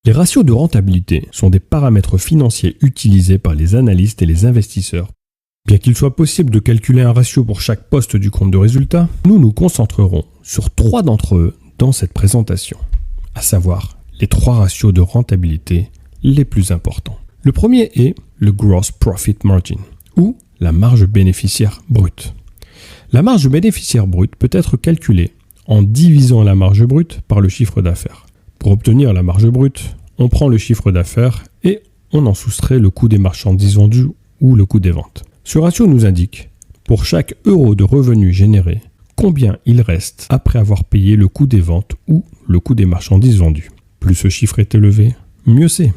Les ratios de rentabilité sont des paramètres financiers utilisés par les analystes et les investisseurs. Bien qu'il soit possible de calculer un ratio pour chaque poste du compte de résultat, nous nous concentrerons sur 3 d'entre eux dans cette présentation, à savoir les 3 ratios de rentabilité les plus importants. Le premier est le Gross Profit Margin, ou la marge bénéficiaire brute. La marge bénéficiaire brute peut être calculée en divisant la marge brute par le chiffre d'affaires. Pour obtenir la marge brute, on prend le chiffre d'affaires et on en soustrait le coût des marchandises vendues ou le coût des ventes. Ce ratio nous indique, pour chaque euro de revenus généré, combien il reste après avoir payé le coût des ventes ou le coût des marchandises vendues. Plus ce chiffre est élevé, mieux c'est.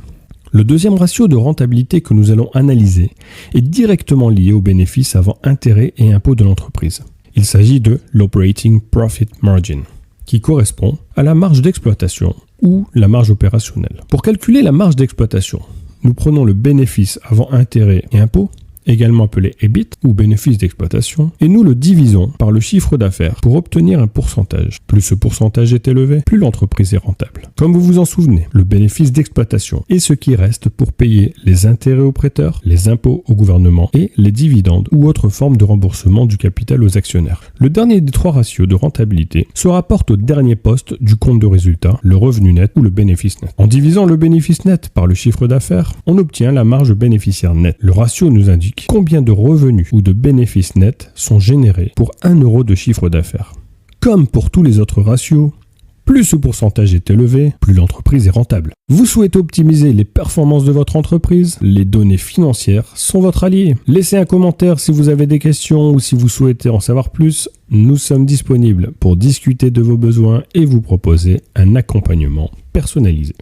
Le deuxième ratio de rentabilité que nous allons analyser est directement lié aux bénéfices avant intérêts et impôts de l'entreprise. Il s'agit de l'Operating Profit Margin, qui correspond à la marge d'exploitation ou la marge opérationnelle. Pour calculer la marge d'exploitation, nous prenons le bénéfice avant intérêts et impôts, également appelé EBIT ou bénéfice d'exploitation, et nous le divisons par le chiffre d'affaires pour obtenir un pourcentage. Plus ce pourcentage est élevé, plus l'entreprise est rentable. Comme vous vous en souvenez, le bénéfice d'exploitation est ce qui reste pour payer les intérêts aux prêteurs, les impôts au gouvernement et les dividendes ou autres formes de remboursement du capital aux actionnaires. Le dernier des 3 ratios de rentabilité se rapporte au dernier poste du compte de résultat, le revenu net ou le bénéfice net. En divisant le bénéfice net par le chiffre d'affaires, on obtient la marge bénéficiaire nette. Le ratio nous indique combien de revenus ou de bénéfices nets sont générés pour 1 euro de chiffre d'affaires. Comme pour tous les autres ratios, plus ce pourcentage est élevé, plus l'entreprise est rentable. Vous souhaitez optimiser les performances de votre entreprise? Les données financières sont votre allié. Laissez un commentaire si vous avez des questions ou si vous souhaitez en savoir plus. Nous sommes disponibles pour discuter de vos besoins et vous proposer un accompagnement personnalisé.